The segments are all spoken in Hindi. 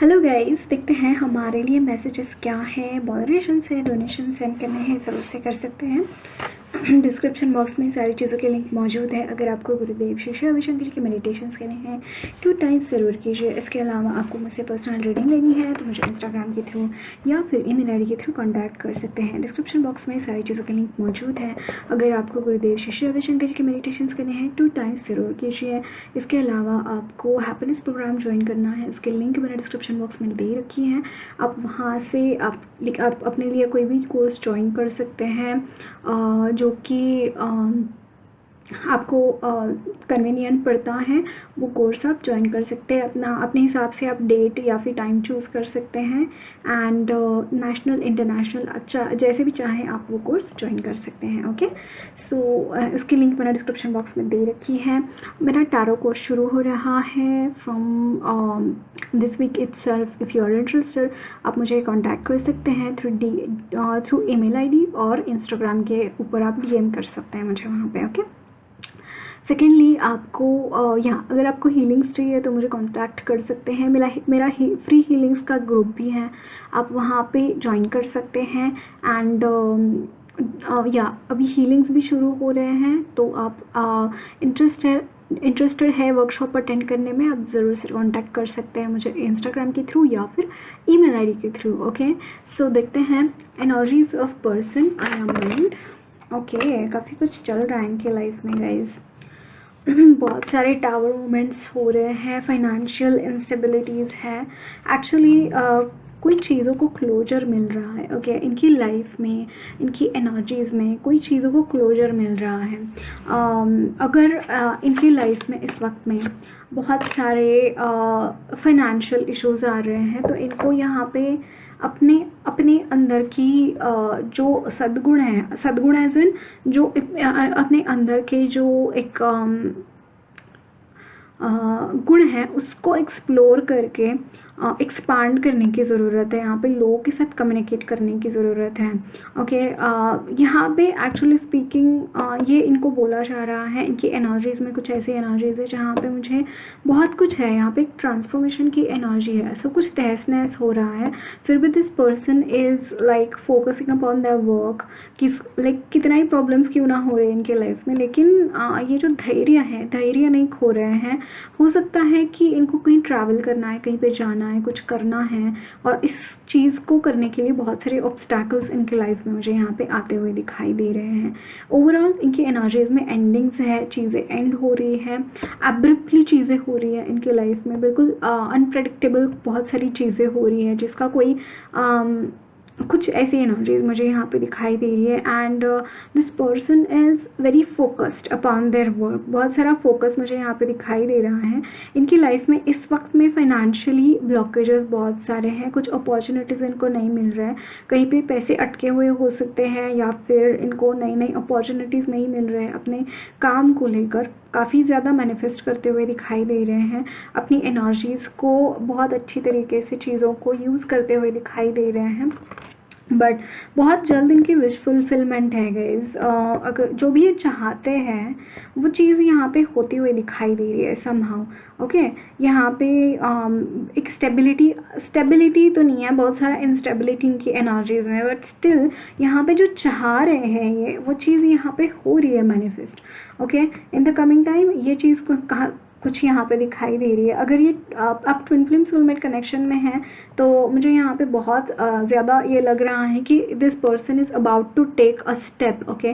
हेलो गाइस, देखते हैं हमारे लिए मैसेजेस क्या है। मॉडरेशन से डोनेशन सेंड करने हैं ज़रूर से कर सकते हैं। डिस्क्रिप्शन बॉक्स में सारी चीज़ों के लिंक मौजूद है। अगर आपको गुरुदेव श्री श्री रविशंकर जी के मेडिटेशंस करने हैं 2 टाइम्स ज़रूर कीजिए। इसके अलावा आपको मुझसे पर्सनल रीडिंग लेनी है तो मुझे इंस्टाग्राम के थ्रू या फिर ईमेल आईडी के थ्रू कॉन्टैक्ट कर सकते हैं। डिस्क्रिप्शन बॉक्स में सारी चीज़ों के लिंक मौजूद है। अगर आपको गुरुदेव श्री श्री रविशंकर जी के मेडिटेशंस करने हैं 2 टाइम्स ज़रूर कीजिए। इसके अलावा आपको हैप्पीनेस प्रोग्राम ज्वाइन करना है, इसके लिंक मैंने डिस्क्रिप्शन बॉक्स में दे रखी है। आप वहाँ से आप अपने लिए कोई भी कोर्स ज्वाइन कर सकते हैं जो कि आपको कन्वीनियंट पड़ता है। वो कोर्स आप ज्वाइन कर सकते हैं। अपने हिसाब से आप डेट या फिर टाइम चूज़ कर सकते हैं एंड नेशनल इंटरनेशनल अच्छा जैसे भी चाहें आप वो कोर्स ज्वाइन कर सकते हैं। ओके, सो उसकी लिंक मैंने डिस्क्रिप्शन बॉक्स में दे रखी है। मेरा टैरो कोर्स शुरू हो रहा है from this week itself. If you are interested आप मुझे कांटेक्ट कर सकते हैं थ्रू ईमेल आईडी और इंस्टाग्राम के ऊपर आप डीएम कर सकते हैं मुझे वहाँ पे। ओके, सेकेंडली आपको यहाँ अगर आपको हीलिंग्स चाहिए तो मुझे कांटेक्ट कर सकते हैं। मेरा फ्री हीलिंग्स का ग्रुप भी है, आप वहाँ पे ज्वाइन कर सकते हैं। एंड अभी हीलिंग्स भी शुरू हो रहे हैं तो आप इंटरेस्टेड है वर्कशॉप अटेंड करने में आप ज़रूर से कांटेक्ट कर सकते हैं मुझे इंस्टाग्राम के थ्रू या फिर ईमेल आईडी के थ्रू। ओके, सो देखते हैं energies of person I am mind. Okay, काफ़ी कुछ चल रहा है इनके लाइफ में गाइज। बहुत सारे टावर मूवमेंट्स हो रहे हैं, फाइनेंशियल इंस्टेबिलिटीज़ है। एक्चुअली कोई चीज़ों को क्लोजर मिल रहा है। ओके, इनकी लाइफ में इनकी एनर्जीज़ में कोई चीज़ों को क्लोजर मिल रहा है। अगर इनकी लाइफ में इस वक्त में बहुत सारे फाइनेंशियल इश्यूज़ आ रहे हैं तो इनको यहाँ पे अपने अंदर की जो सद्गुण एज इन जो अपने अंदर के जो एक गुण है उसको एक्सप्लोर करके एक्सपांड करने की ज़रूरत है। यहाँ पे लोगों के साथ कम्युनिकेट करने की ज़रूरत है। ओके, यहाँ पे एक्चुअली स्पीकिंग ये इनको बोला जा रहा है। इनकी एनर्जीज़ में कुछ ऐसी एनर्जीज़ है जहाँ पे मुझे बहुत कुछ है। यहाँ पे एक ट्रांसफॉर्मेशन की एनर्जी है, सब कुछ तहस नहस हो रहा है। फिर भी this person is like focusing upon their work कि लाइक कितना ही प्रॉब्लम्स क्यों ना हो रहे हैं इनके लाइफ में, लेकिन ये जो धैर्य नहीं खो रहे हैं। हो सकता है कि इनको कहीं ट्रैवल करना है, कहीं पे जाना है, कुछ करना है और इस चीज़ को करने के लिए बहुत सारे ऑब्स्टैकल्स इनके लाइफ में मुझे यहाँ पे आते हुए दिखाई दे रहे हैं। ओवरऑल इनकी एनर्जीज़ में एंडिंग्स है, चीज़ें एंड हो रही है, एब्रप्टली चीज़ें हो रही है इनके लाइफ में, बिल्कुल अनप्रेडिक्टेबल बहुत सारी चीज़ें हो रही हैं जिसका कोई कुछ ऐसी एनर्जीज मुझे यहाँ पे दिखाई दे रही है। And this person is very focused upon their work. बहुत सारा फोकस मुझे यहाँ पे दिखाई दे रहा है। इनकी लाइफ में इस वक्त में फाइनेंशियली ब्लॉकेजेस बहुत सारे हैं, कुछ अपॉर्चुनिटीज़ इनको नहीं मिल रहा है, कहीं पे पैसे अटके हुए हो सकते हैं या फिर इनको नई अपॉर्चुनिटीज़ नहीं मिल रहे हैं। अपने काम को लेकर काफ़ी ज़्यादा मैनिफेस्ट करते हुए दिखाई दे रहे हैं। अपनी एनर्जीज़ को बहुत अच्छी तरीके से चीज़ों को यूज़ करते हुए दिखाई दे रहे हैं। बट बहुत जल्द इनकी विश फुलफिलमेंट है गाइज। अगर जो भी ये चाहते हैं वो चीज़ यहाँ पे होती हुई दिखाई दे रही है समहाउ। ओके, यहाँ पे एक स्टेबिलिटी तो नहीं है, बहुत सारा इंस्टेबिलिटी इनकी एनर्जीज में, बट स्टिल यहाँ पे जो चाह रहे हैं ये वो चीज़ यहाँ पे हो रही है manifest. Okay, in the coming time ये चीज़ को कुछ यहाँ पे दिखाई दे रही है। अगर ये आप ट्विन फ्लेम सोलमेट कनेक्शन में हैं तो मुझे यहाँ पे बहुत ज़्यादा ये लग रहा है कि this person is about to take a step. Okay,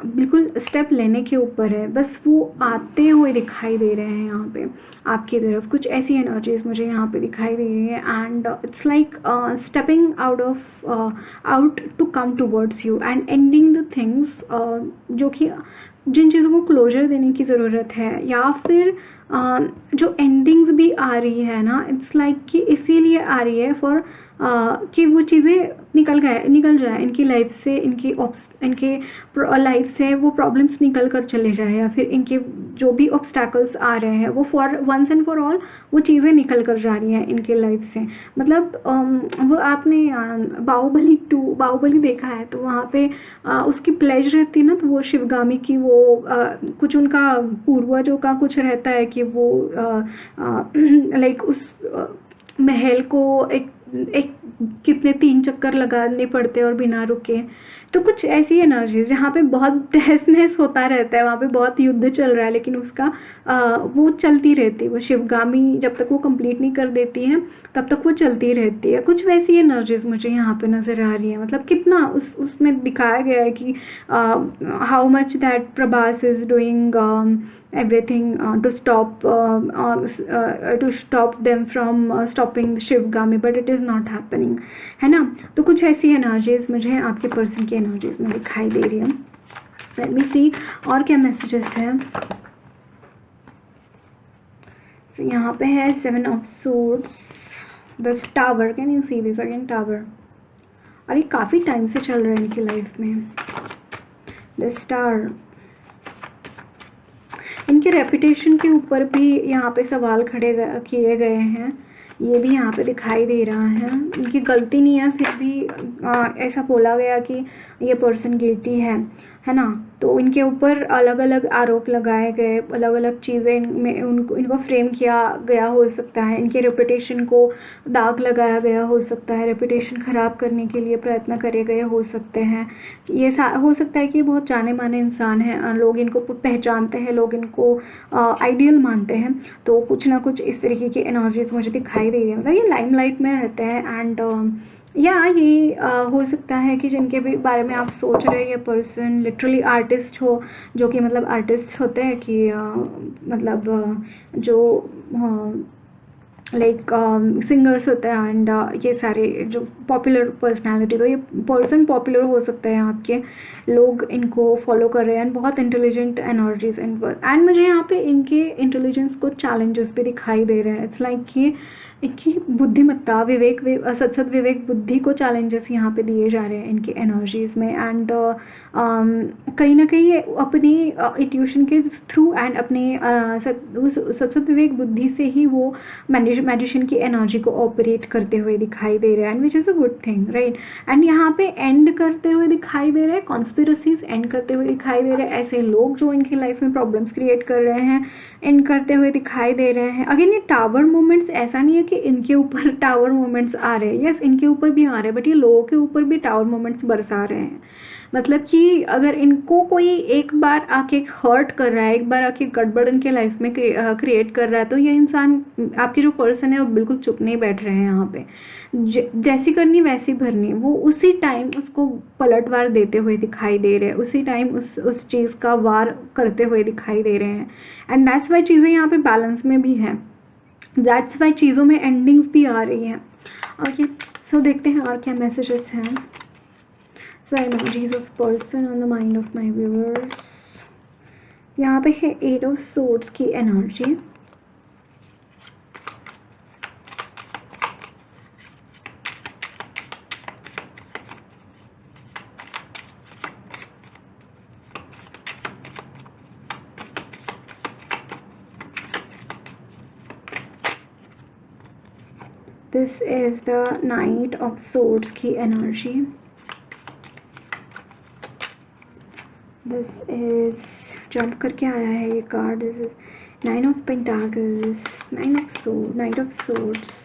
बिल्कुल स्टेप लेने के ऊपर है, बस वो आते हुए दिखाई दे रहे हैं यहाँ पे आपकी तरफ। कुछ ऐसी एनर्जीज मुझे यहाँ पे दिखाई दे रही है and it's like stepping out to come towards you and ending the things जो कि जिन चीज़ों को क्लोजर देने की ज़रूरत है या फिर जो एंडिंग्स भी आ रही है ना, इट्स लाइक कि इसीलिए आ रही है फॉर कि वो चीज़ें निकल जाए इनकी लाइफ से, इनके लाइफ से वो प्रॉब्लम्स निकल कर चले जाए या फिर इनके जो भी ऑब्स्टैकल्स आ रहे हैं वो for once and for all वो चीज़ें निकल कर जा रही हैं इनके लाइफ से। मतलब वो आपने बाहुबली देखा है तो वहाँ पे उसकी प्लेज रहती है ना, तो वो शिवगामी की वो कुछ उनका पूर्वजों का कुछ रहता है कि वो लाइक उस महल को एक एक कितने 3 चक्कर लगाने पड़ते हैं और बिना रुके। तो कुछ ऐसी एनर्जीज जहाँ पे बहुत तहस-नहस होता रहता है, वहाँ पे बहुत युद्ध चल रहा है, लेकिन उसका वो चलती रहती है। वो शिवगामी जब तक वो कंप्लीट नहीं कर देती हैं तब तक वो चलती रहती है। कुछ वैसी एनर्जीज मुझे यहाँ पे नज़र आ रही है। मतलब कितना उसमें दिखाया गया है कि how much that Prabhas is doing everything to stop them from stopping Shivagami, but it is not happening, है ना। तो कुछ ऐसी एनर्जीज मुझे आपके पर्सन की एनर्जीज में दिखाई दे रही है। लेट मी सी और क्या मैसेजेस हैं। तो यहाँ पे है 7 of swords, the tower, can you see this again, tower. और ये काफ़ी टाइम से चल रहा है इनकी लाइफ में। द स्टार, इनके रेपुटेशन के ऊपर भी यहाँ पे सवाल खड़े किए गए हैं। ये भी यहाँ पे दिखाई दे रहा है। इनकी गलती नहीं है, फिर भी ऐसा बोला गया कि ये पर्सन गिल्टी है ना। तो इनके ऊपर अलग अलग आरोप लगाए गए, अलग अलग चीज़ें इनमें इनको फ्रेम किया गया हो सकता है। इनके रेपुटेशन को दाग लगाया गया हो सकता है, रेपुटेशन ख़राब करने के लिए प्रयत्न करे गए हो सकते हैं। ये हो सकता है कि ये बहुत जाने माने इंसान हैं, लोग इनको पहचानते हैं, लोग इनको आइडियल मानते हैं। तो कुछ ना कुछ इस तरीके की एनर्जीज मुझे दिखाई दे रही है। मतलब ये लाइमलाइट में रहते हैं एंड या ये हो सकता है कि जिनके भी बारे में आप सोच रहे हैं ये पर्सन लिटरली आर्टिस्ट हो, जो कि मतलब आर्टिस्ट होते हैं कि मतलब जो लाइक सिंगर्स होते हैं एंड ये सारे जो पॉपुलर पर्सनालिटी, तो ये पर्सन पॉपुलर हो सकते हैं आपके, लोग इनको फॉलो कर रहे हैं एंड बहुत इंटेलिजेंट एनर्जीज एंड मुझे यहाँ पे इनके इंटेलिजेंस को चैलेंजेस भी दिखाई दे रहे हैं। इट्स लाइक कि इनकी बुद्धिमत्ता, सत विवेक बुद्धि को चैलेंजेस यहाँ पे दिए जा रहे हैं इनकी एनर्जीज में। एंड कहीं ना कहीं ये अपनी इंट्यूशन के थ्रू एंड अपने सत विवेक बुद्धि से ही वो मैजिशियन की एनर्जी को ऑपरेट करते हुए दिखाई दे रहे हैं, and which is a good thing, right. And यहाँ पे एंड करते हुए दिखाई दे रहे हैं, कॉन्स्पिरसीज एंड करते हुए दिखाई दे रहे हैं। ऐसे लोग जो इनकी लाइफ में प्रॉब्लम्स क्रिएट कर रहे हैं एंड करते हुए दिखाई दे रहे हैं। अगेन ये टावर मोमेंट्स, ऐसा नहीं है कि इनके ऊपर टावर मोमेंट्स आ रहे हैं, यस इनके ऊपर भी आ रहे हैं, बट ये लोगों के ऊपर भी टावर मोमेंट्स बरसा रहे हैं। मतलब कि अगर इनको कोई एक बार आके हर्ट कर रहा है, एक बार आके गड़बड़ इनके लाइफ में क्रिएट कर रहा है, तो ये इंसान, आपके जो पर्सन है वो बिल्कुल चुप नहीं बैठ रहे हैं यहाँ पे। जैसी करनी वैसी भरनी, वो उसी टाइम उसको पलटवार देते हुए दिखाई दे रहे हैं, उसी टाइम उस चीज़ का वार करते हुए दिखाई दे रहे हैं। एंड दैट्स वाई चीज़ें यहाँ पे बैलेंस में भी हैं, दैट्स वाई चीज़ों में एंडिंग्स भी आ रही हैं। ओके, सो देखते हैं और क्या मैसेजेस हैं। So energies of person on the mind of my viewers. यहाँ पे है 8 ऑफ सोर्ड्स की energy. This is the Knight of Swords की energy. This is jump करके आया है ये card. This is Nine of Pentacles, Knight of Swords.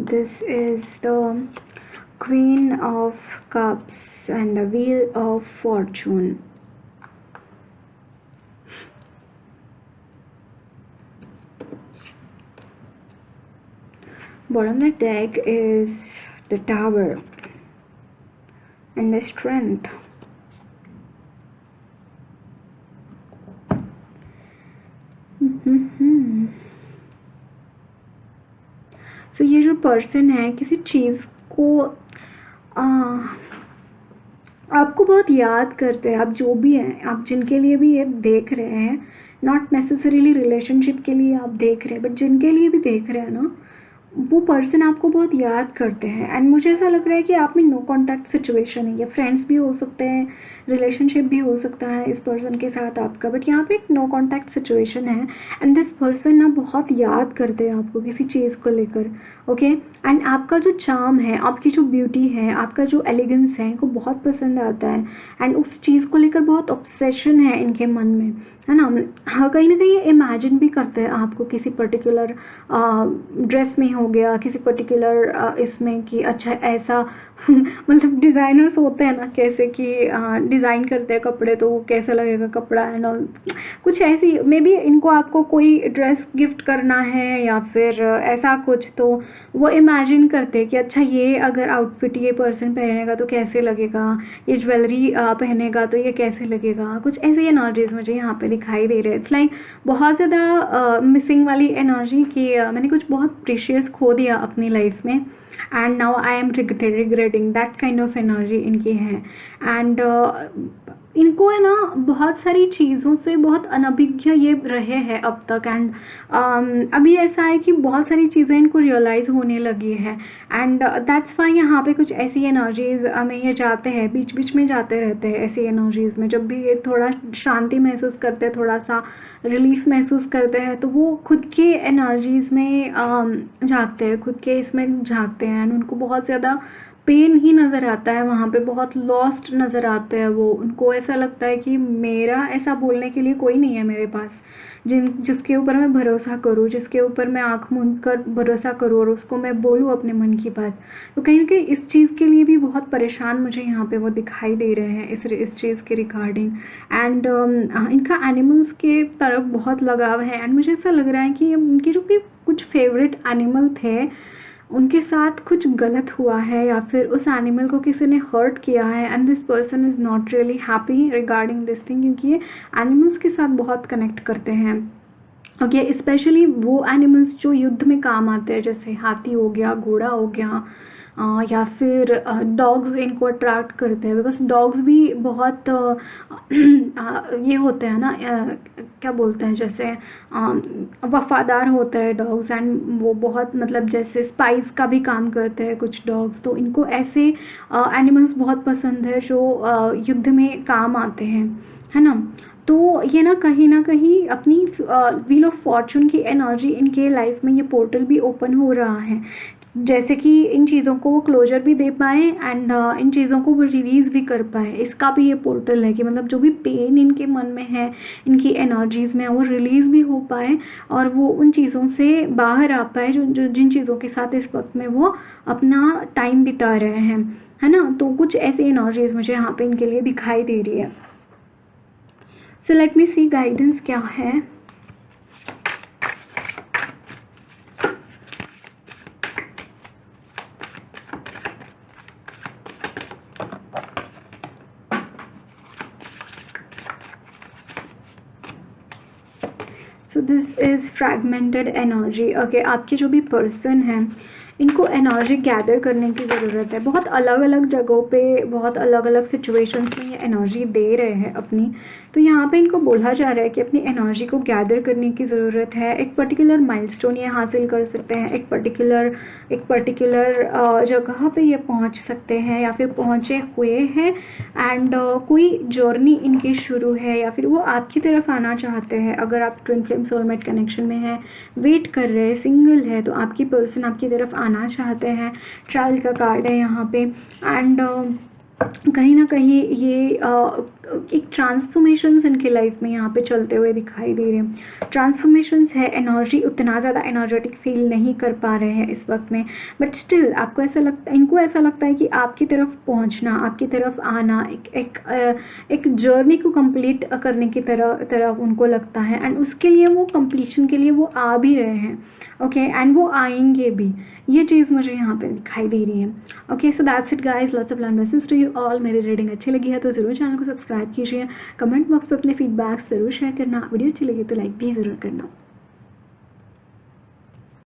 This is the Queen of Cups and the Wheel of Fortune. Bottom of the deck is the Tower and the Strength. So ये जो पर्सन है किसी चीज़ को आपको बहुत याद करते हैं, आप जो भी हैं, आप जिनके लिए भी ये देख रहे हैं, नॉट नेसेसरीली रिलेशनशिप के लिए आप देख रहे हैं, बट जिनके लिए भी देख रहे हैं ना, वो पर्सन आपको बहुत याद करते हैं एंड मुझे ऐसा लग रहा है कि आप में नो कॉन्टैक्ट सिचुएशन है, या फ्रेंड्स भी हो सकते हैं, रिलेशनशिप भी हो सकता है इस पर्सन के साथ आपका, बट यहाँ पे एक नो कॉन्टैक्ट सिचुएशन है एंड दिस पर्सन ना बहुत याद करते हैं आपको किसी चीज़ को लेकर, ओके। एंड आपका जो चार्म है, आपकी जो ब्यूटी है, आपका जो एलिगेंस है, इनको बहुत पसंद आता है एंड उस चीज़ को लेकर बहुत ऑब्सेशन है इनके मन में, है ना। हाँ, कहीं ना कहीं इमेजिन भी करते हैं आपको किसी पर्टिकुलर ड्रेस में हो गया, किसी पर्टिकुलर इसमें कि अच्छा ऐसा मतलब डिज़ाइनर्स होते हैं ना, कैसे कि डिज़ाइन करते हैं कपड़े तो वो कैसा लगेगा कपड़ा एंड ऑल, कुछ ऐसी मे बी इनको आपको कोई ड्रेस गिफ्ट करना है या फिर ऐसा कुछ, तो वो इमेजिन करते हैं कि अच्छा ये अगर आउटफिट ये पर्सन पहनेगा तो कैसे लगेगा, ये ज्वेलरी पहनेगा तो ये कैसे लगेगा, कुछ ऐसी एनर्जीज मुझे यहाँ पे दिखाई दे रहे हैं। इट्स लाइक बहुत ज़्यादा मिसिंग वाली एनर्जी कि मैंने कुछ बहुत प्रीशियस खो दिया अपनी लाइफ में and now I am regretting, that kind of energy इनकी है। एंड इनको है ना बहुत सारी चीज़ों से बहुत अनभिज्ञ ये रहे हैं अब तक एंड अभी ऐसा है कि बहुत सारी चीज़ें इनको रियलाइज़ होने लगी है एंड दैट्स वाई यहाँ पे कुछ ऐसी एनर्जीज़ में ये जाते हैं, बीच बीच में जाते रहते हैं ऐसी एनर्जीज़ में। जब भी ये थोड़ा शांति महसूस करते हैं, थोड़ा सा रिलीफ महसूस करते हैं, तो वो खुद के एनर्जीज़ में झांकते हैं, खुद के इसमें झांकते हैं एंड उनको बहुत ज़्यादा पेन ही नज़र आता है वहाँ पे, बहुत लॉस्ट नज़र आते हैं वो। उनको ऐसा लगता है कि मेरा ऐसा बोलने के लिए कोई नहीं है मेरे पास जिसके ऊपर मैं भरोसा करूँ, जिसके ऊपर मैं आँख मूंद कर भरोसा करूँ और उसको मैं बोलूँ अपने मन की बात। तो कहीं ना कहीं इस चीज़ के लिए भी बहुत परेशान मुझे यहाँ पे वो दिखाई दे रहे हैं इस चीज़ के रिगार्डिंग एंड इनका एनिमल्स के तरफ बहुत लगाव है एंड मुझे ऐसा लग रहा है कि इनके जो कि कुछ फेवरेट एनिमल थे उनके साथ कुछ गलत हुआ है या फिर उस एनिमल को किसी ने हर्ट किया है and this person is not really happy regarding this thing, क्योंकि ये एनिमल्स के साथ बहुत कनेक्ट करते हैं, ओके। स्पेशली वो एनिमल्स जो युद्ध में काम आते हैं, जैसे हाथी हो गया, घोड़ा हो गया, या फिर डॉग्स इनको अट्रैक्ट करते हैं बिकॉज डॉग्स भी बहुत ये होते हैं ना, क्या बोलते हैं, जैसे वफादार होते हैं डॉग्स एंड वो बहुत मतलब जैसे स्पाइस का भी काम करते हैं कुछ डॉग्स। तो इनको ऐसे एनिमल्स बहुत पसंद है जो युद्ध में काम आते हैं, है ना। तो ये ना कहीं अपनी व्हील ऑफ फॉर्चून की एनर्जी इनके लाइफ में ये पोर्टल भी ओपन हो रहा है, जैसे कि इन चीज़ों को वो क्लोजर भी दे पाए एंड इन चीज़ों को वो रिलीज़ भी कर पाए। इसका भी ये पोर्टल है कि मतलब जो भी पेन इनके मन में है, इनकी एनर्जीज़ में, वो रिलीज़ भी हो पाए और वो उन चीज़ों से बाहर आ पाए जो जिन चीज़ों के साथ इस वक्त में वो अपना टाइम बिता रहे हैं, है ना। तो कुछ ऐसी एनर्जीज़ मुझे यहाँ पे इनके लिए दिखाई दे रही है। सो लेट मी सी गाइडेंस क्या है। So this is fragmented energy, okay. आपके जो भी पर्सन हैं इनको एनर्जी गैदर करने की ज़रूरत है, बहुत अलग अलग जगहों पे, बहुत अलग अलग सिचुएशंस में ये एनर्जी दे रहे हैं अपनी। तो यहाँ पे इनको बोला जा रहा है कि अपनी एनर्जी को गैदर करने की ज़रूरत है। एक पर्टिकुलर माइलस्टोन ये हासिल कर सकते हैं, एक पर्टिकुलर जगह पे ये पहुँच सकते हैं या फिर पहुँचे हुए हैं एंड कोई जर्नी इनकी शुरू है या फिर वो आपकी तरफ आना चाहते हैं। अगर आप ट्विन फ्लेम सोलमेट कनेक्शन में हैं, वेट कर रहे हैं, सिंगल है, तो आपकी पर्सन आपकी तरफ आना चाहते हैं। ट्रायल का कार्ड है यहाँ पे एंड कहीं ना कहीं ये एक ट्रांसफॉर्मेशंस इनके लाइफ में यहाँ पे चलते हुए दिखाई दे रहे हैं। ट्रांसफॉर्मेशंस है, एनर्जी उतना ज़्यादा एनर्जेटिक फील नहीं कर पा रहे हैं इस वक्त में, बट स्टिल आपको ऐसा लगता है, इनको ऐसा लगता है कि आपकी तरफ पहुँचना, आपकी तरफ आना एक जर्नी को कंप्लीट करने की तरह उनको लगता है एंड उसके लिए वो कंप्लीशन के लिए वो आ भी रहे हैं, ओके एंड वो आएंगे भी। ये चीज़ मुझे यहाँ पे दिखाई दे रही है, okay. So that's it guys, lots of love blessings to you all. मेरी रीडिंग अच्छी लगी है तो ज़रूर चैनल को सब्सक्राइब कीजिए, कमेंट बॉक्स पे अपने फीडबैक ज़रूर शेयर करना, वीडियो अच्छी लगी तो लाइक भी ज़रूर करना।